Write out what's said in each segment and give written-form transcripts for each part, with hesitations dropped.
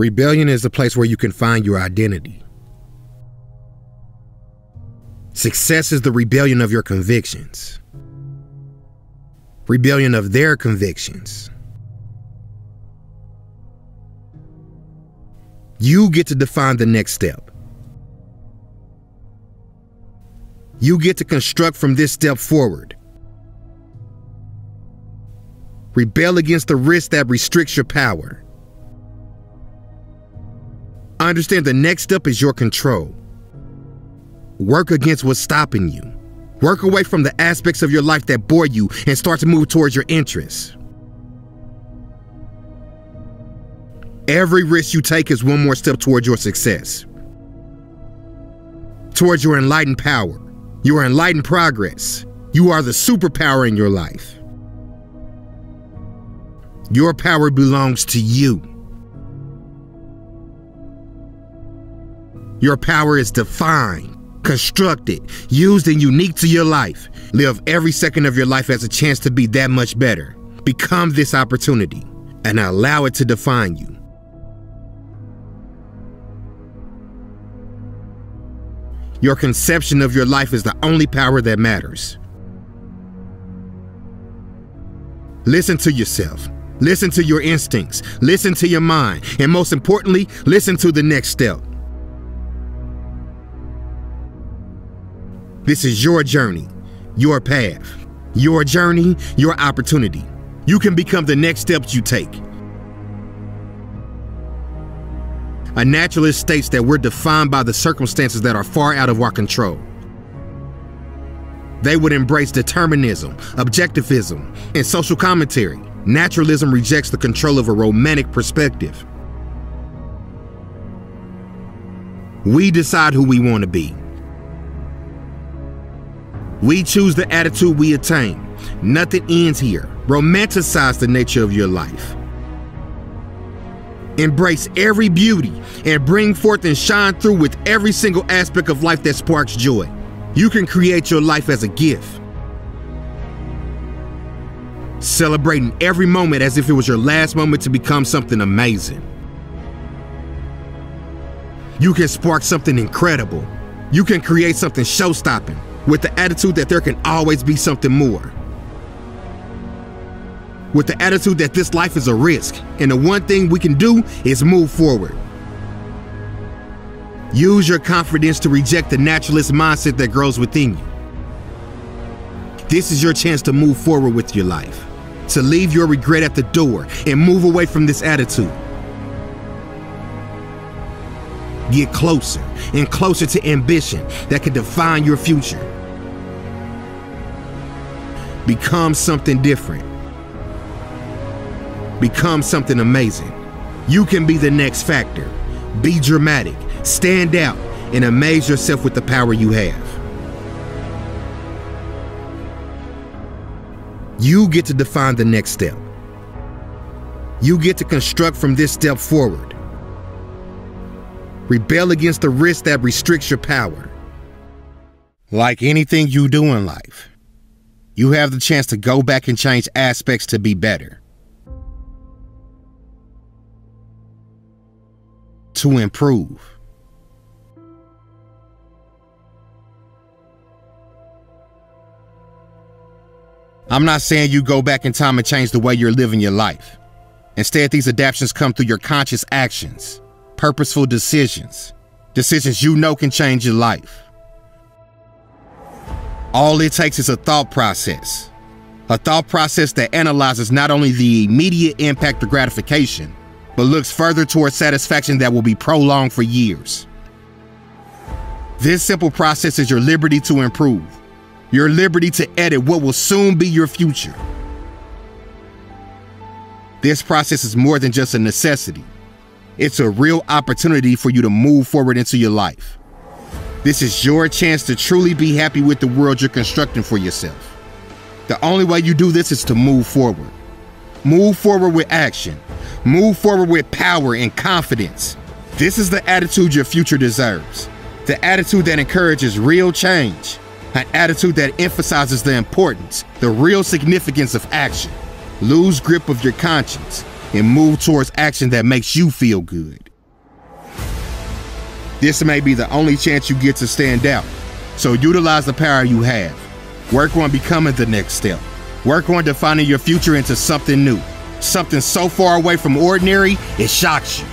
Rebellion is the place where you can find your identity. Success is the rebellion of your convictions. Rebellion of their convictions. You get to define the next step. You get to construct from this step forward. Rebel against the risk that restricts your power. Understand the next step is your control. Work against what's stopping you. Work away from the aspects of your life that bore you and start to move towards your interests. Every risk you take is one more step towards your success. Towards your enlightened power, your enlightened progress. You are the superpower in your life. Your power belongs to you. Your power is defined, constructed, used, and unique to your life. Live every second of your life as a chance to be that much better. Become this opportunity and allow it to define you. Your conception of your life is the only power that matters. Listen to yourself. Listen to your instincts. Listen to your mind. And most importantly, listen to the next step. This is your journey, your path, your journey, your opportunity. You can become the next steps you take. A naturalist states that we're defined by the circumstances that are far out of our control. They would embrace determinism, objectivism, and social commentary. Naturalism rejects the control of a romantic perspective. We decide who we want to be. We choose the attitude we attain. Nothing ends here. Romanticize the nature of your life. Embrace every beauty and bring forth and shine through with every single aspect of life that sparks joy. You can create your life as a gift. Celebrating every moment as if it was your last moment to become something amazing. You can spark something incredible. You can create something show-stopping with the attitude that there can always be something more. With the attitude that this life is a risk, and the one thing we can do is move forward. Use your confidence to reject the naturalist mindset that grows within you. This is your chance to move forward with your life, to leave your regret at the door and move away from this attitude. Get closer and closer to ambition that can define your future. Become something different. Become something amazing. You can be the next factor. Be dramatic, stand out, and amaze yourself with the power you have. You get to define the next step. You get to construct from this step forward. Rebel against the risk that restricts your power. Like anything you do in life, you have the chance to go back and change aspects to be better. To improve. I'm not saying you go back in time and change the way you're living your life. Instead, these adaptations come through your conscious actions, purposeful decisions, decisions you know can change your life. All it takes is a thought process that analyzes not only the immediate impact or gratification, but looks further towards satisfaction that will be prolonged for years. This simple process is your liberty to improve, your liberty to edit what will soon be your future. This process is more than just a necessity. It's a real opportunity for you to move forward into your life. This is your chance to truly be happy with the world you're constructing for yourself. The only way you do this is to move forward. Move forward with action. Move forward with power and confidence. This is the attitude your future deserves. The attitude that encourages real change. An attitude that emphasizes the importance, the real significance of action. Lose grip of your conscience and move towards action that makes you feel good. This may be the only chance you get to stand out. So utilize the power you have. Work on becoming the next step. Work on defining your future into something new. Something so far away from ordinary, it shocks you.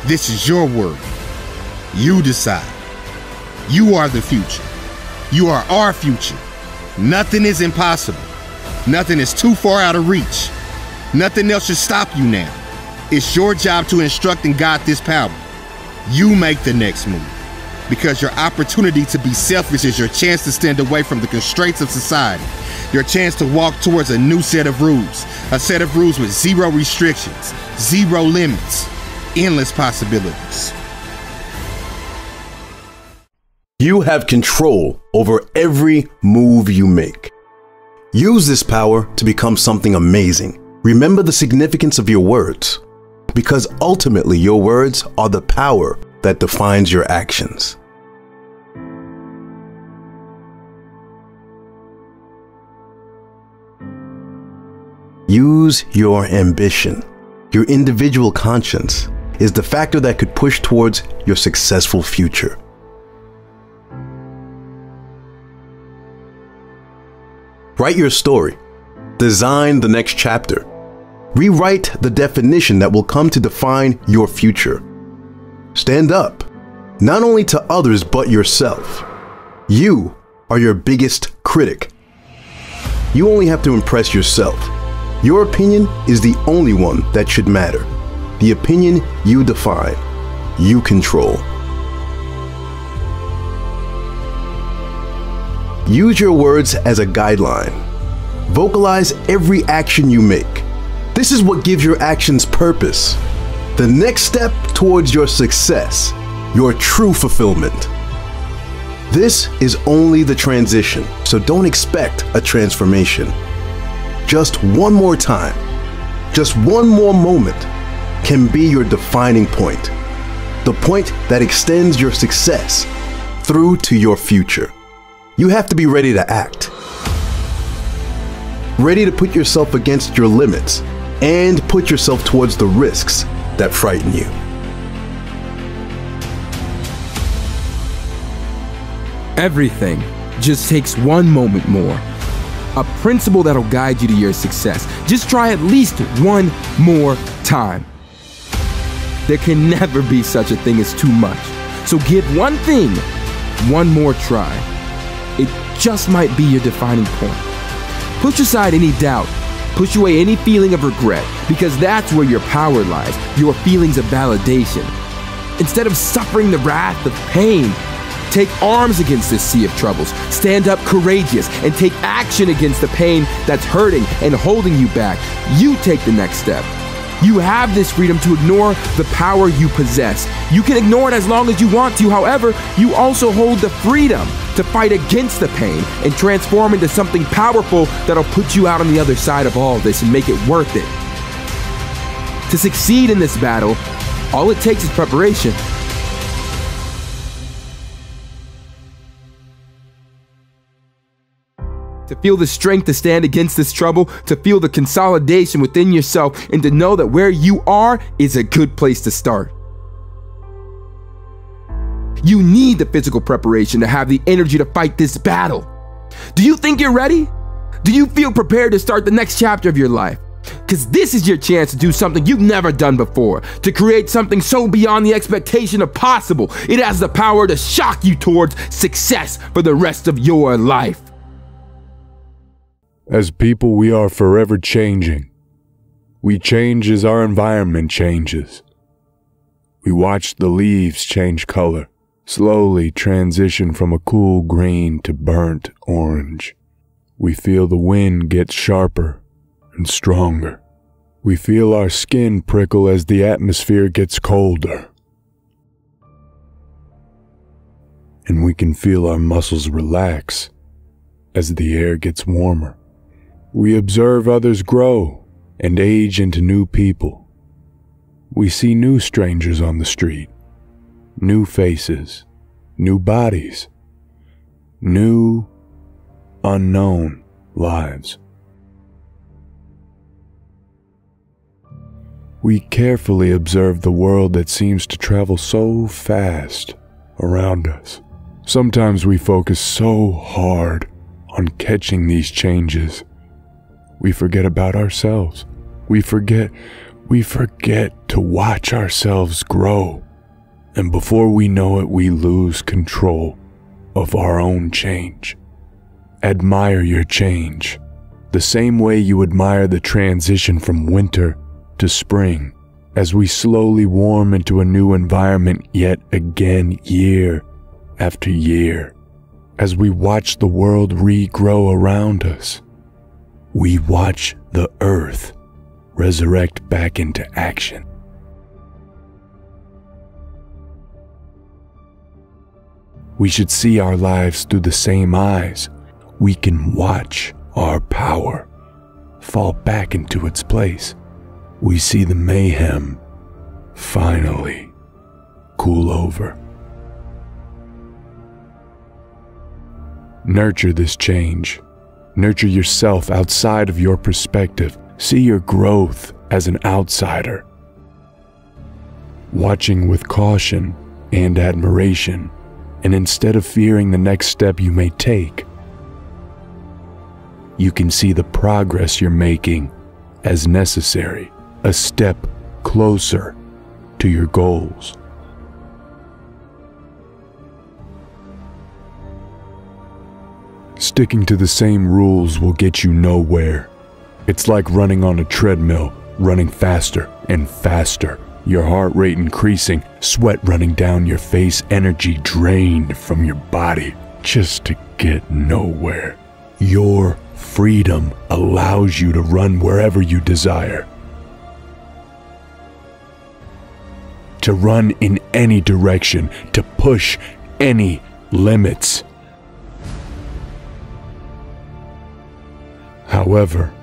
This is your world. You decide. You are the future. You are our future. Nothing is impossible. Nothing is too far out of reach. Nothing else should stop you now. It's your job to instruct and guide this power. You make the next move. Because your opportunity to be selfish is your chance to stand away from the constraints of society. Your chance to walk towards a new set of rules. A set of rules with zero restrictions, zero limits, endless possibilities. You have control over every move you make. Use this power to become something amazing. Remember the significance of your words, because ultimately your words are the power that defines your actions. Use your ambition. Your individual conscience is the factor that could push towards your successful future. Write your story. Design the next chapter. Rewrite the definition that will come to define your future. Stand up, not only to others but yourself. You are your biggest critic. You only have to impress yourself. Your opinion is the only one that should matter. The opinion you define, you control. Use your words as a guideline. Vocalize every action you make. This is what gives your actions purpose. The next step towards your success, your true fulfillment. This is only the transition, so don't expect a transformation. Just one more time, just one more moment can be your defining point. The point that extends your success through to your future. You have to be ready to act. Ready to put yourself against your limits and put yourself towards the risks that frighten you. Everything just takes one moment more. A principle that'll guide you to your success. Just try at least one more time. There can never be such a thing as too much. So give one thing one more try. It just might be your defining point. Push aside any doubt. Push away any feeling of regret, because that's where your power lies, your feelings of validation. Instead of suffering the wrath of pain, take arms against this sea of troubles. Stand up courageous and take action against the pain that's hurting and holding you back. You take the next step. You have this freedom to ignore the power you possess. You can ignore it as long as you want to. However, you also hold the freedom to fight against the pain and transform into something powerful that'll put you out on the other side of all this and make it worth it. To succeed in this battle, all it takes is preparation. To feel the strength to stand against this trouble, to feel the consolidation within yourself, and to know that where you are is a good place to start. You need the physical preparation to have the energy to fight this battle. Do you think you're ready? Do you feel prepared to start the next chapter of your life? Because this is your chance to do something you've never done before, to create something so beyond the expectation of possible. It has the power to shock you towards success for the rest of your life. As people, we are forever changing. We change as our environment changes. We watch the leaves change color, slowly transition from a cool green to burnt orange. We feel the wind get sharper and stronger. We feel our skin prickle as the atmosphere gets colder. And we can feel our muscles relax as the air gets warmer. We observe others grow and age into new people. We see new strangers on the street, new faces, new bodies, new, unknown lives. We carefully observe the world that seems to travel so fast around us. Sometimes we focus so hard on catching these changes, we forget about ourselves. We forget to watch ourselves grow. And before we know it, we lose control of our own change. Admire your change, the same way you admire the transition from winter to spring, as we slowly warm into a new environment yet again, year after year. As we watch the world regrow around us, we watch the earth resurrect back into action. We should see our lives through the same eyes. We can watch our power fall back into its place. We see the mayhem finally cool over. Nurture this change. Nurture yourself outside of your perspective. See your growth as an outsider. Watching with caution and admiration, and instead of fearing the next step you may take, you can see the progress you're making as necessary, a step closer to your goals. Sticking to the same rules will get you nowhere. It's like running on a treadmill, running faster and faster, your heart rate increasing, sweat running down your face, energy drained from your body, just to get nowhere. Your freedom allows you to run wherever you desire, to run in any direction, to push any limits. However,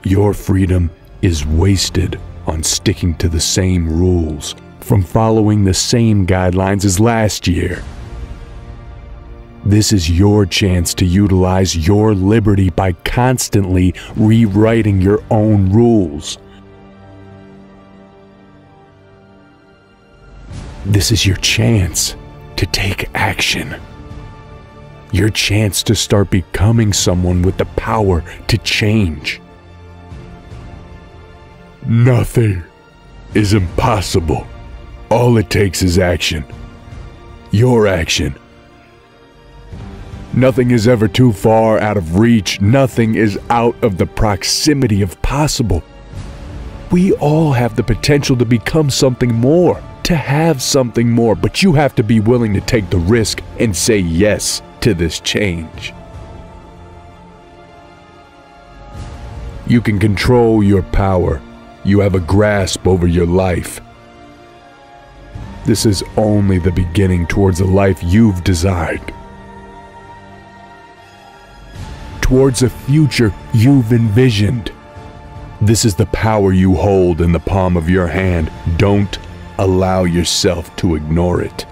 your freedom is wasted on sticking to the same rules, from following the same guidelines as last year. This is your chance to utilize your liberty by constantly rewriting your own rules. This is your chance to take action. Your chance to start becoming someone with the power to change. Nothing is impossible. All it takes is action. Your action. Nothing is ever too far out of reach. Nothing is out of the proximity of possible. We all have the potential to become something more, to have something more, but you have to be willing to take the risk and say yes to this change. You can control your power. You have a grasp over your life. This is only the beginning towards a life you've desired, towards a future you've envisioned. This is the power you hold in the palm of your hand. Don't allow yourself to ignore it.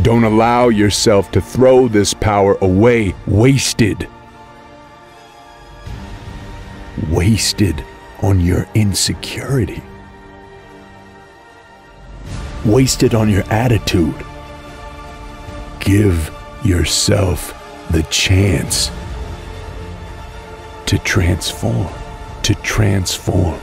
Don't allow yourself to throw this power away, wasted. Wasted on your insecurity. Wasted on your attitude. Give yourself the chance to transform, to transform.